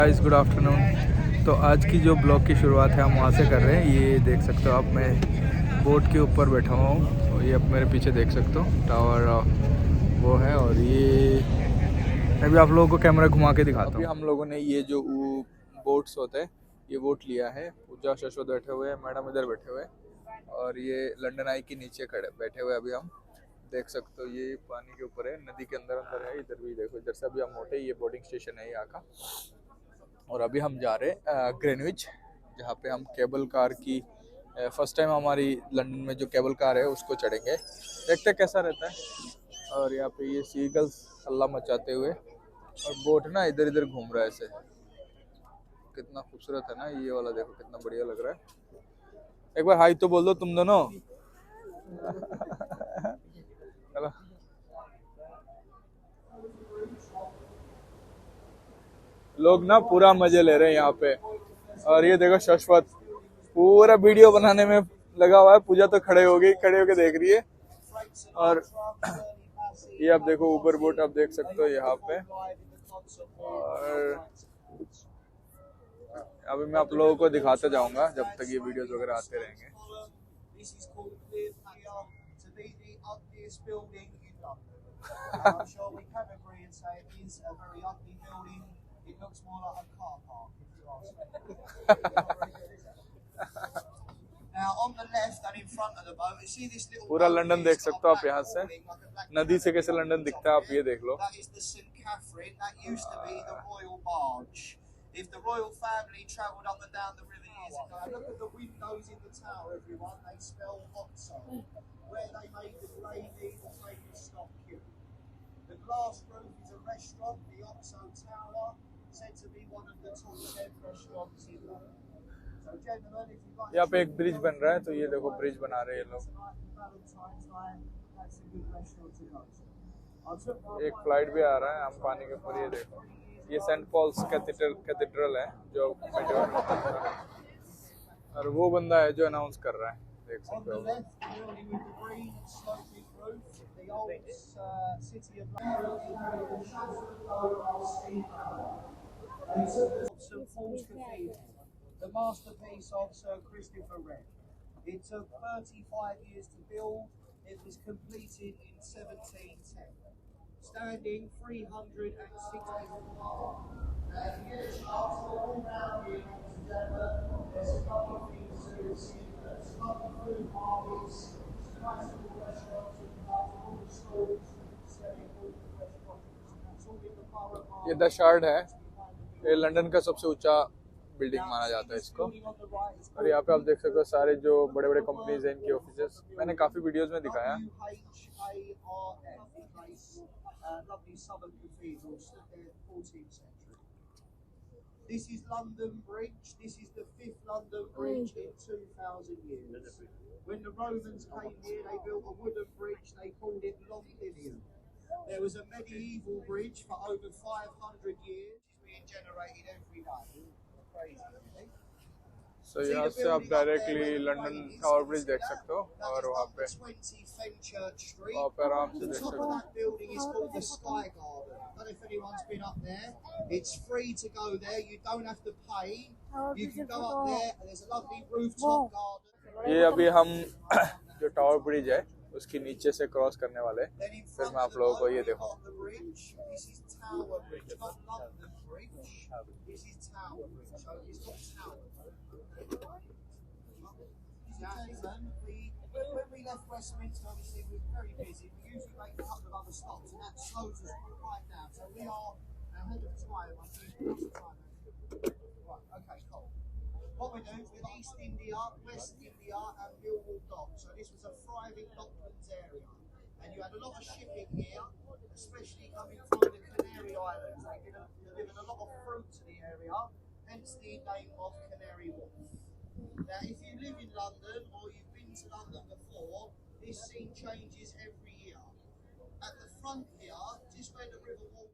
Guys good afternoon. तो आज की जो ब्लॉग की शुरुआत है हम वहाँ से कर रहे हैं। ये देख सकते हो आप, मैं बोट के ऊपर बैठा हुआ हूँ और ये आप मेरे पीछे देख सकते हो टावर वो है। और ये मैं भी आप लोगों को कैमरा घुमा के दिखाता हूँ। अभी हम लोगों ने ये जो बोट्स होते हैं ये बोट लिया है। पूजा शशवत बैठे हुए हैं, मैडम इधर बैठे हुए हैं और ये लंदन आई के नीचे खड़े बैठे हुए। अभी हम देख सकते हो ये पानी के ऊपर है, नदी के अंदर अंदर है। इधर भी देखो, इधर से अभी हम उठे, ये बोर्डिंग स्टेशन है यहाँ का। और अभी हम जा रहे हैं ग्रेनविच, जहाँ पे हम केबल कार की फर्स्ट टाइम हमारी लंदन में जो केबल कार है उसको चढ़ेंगे। देखते कैसा रहता है। और यहाँ पे ये सीगल्स हल्ला मचाते हुए और बोट ना इधर इधर घूम रहा है ऐसे। कितना खूबसूरत है ना ये वाला, देखो कितना बढ़िया लग रहा है। एक बार हाई तो बोल दो तुम दोनों। चलो लोग ना पूरा मजे ले रहे हैं यहाँ पे। और ये देखो शश्वत पूरा वीडियो बनाने में लगा हुआ है। पूजा तो खड़े हो गई, खड़े होके देख रही है। और ये आप देखो ऊबर बोट आप देख सकते हो यहाँ पे। और अभी मैं आप लोगों को दिखाते जाऊंगा जब तक ये वीडियोस वगैरह आते रहेंगे। पूरा लंदन देख सकते हो आप यहाँ से, नदी से कैसे लंदन दिखता है आप ये देख लो। If the royal family travelled up and down the river years ago, look at the windows in the tower, everyone. They smell oxo, where they made the gravy, the famous stock cube. The glass roof is a restaurant, the Oxo Tower, said to be one of the top 10 restaurants in London. So, gentlemen, if you'd like यहाँ पे एक bridge बन रहा है, तो ये देखो bridge बना रहे हैं ये लोग। एक फ्लाइट भी आ रहा है, हम पानी के ऊपर। ये देखो ये सेंट पॉल्स कैथेड्रल है जो और वो बंदा है जो अनाउंस कर रहा है, देख सकते हो। The masterpiece of Sir Christopher Wren. It took 35 years to build. It was completed in 1710. Standing 360 high. If you get a chance to walk around here, ladies and gentlemen, there's a couple of things to see. There's a couple of food markets, some nice little restaurants, and all the schools selling all the fresh produce. That's all in the borough park. ये the shard है, ये London का सबसे ऊंचा building माना जाता है इसको। और यहाँ पे आप देख सकते हो सारे जो बड़े बड़े कंपनीज हैं इनके ऑफिसेस, मैंने काफी वीडियोस में दिखाया। This is London Bridge. This is the 5th London Bridge in 2000 years. When the Romans came here, they built a wooden bridge. They called it Longinium. There was a medieval bridge for over 500 years. It's being generated every day. So यहाँ से आप directly London tower bridge देख सकते हो और वहाँ पे आराम से देख सकते हो। ये अभी हम जो टावर ब्रिज है उसके नीचे से क्रॉस करने वाले, फिर मैं आप लोगों को ये देखो। When we left Westminster, obviously we were very busy. We usually make a couple of other stops, and that slows us right down. So we are ahead of time. I think that's the time. Right, okay, cool. What we're doing with East India, West India, and Millwall Dock. So this was a thriving docklands area, and you had a lot of shipping here, especially coming from the Canary Islands. They delivered a lot of fruit to the area, hence the name of Canary Wharf. Now, if you live in London or you've been to London before, this scene changes every year. At the front here, just where the River Wall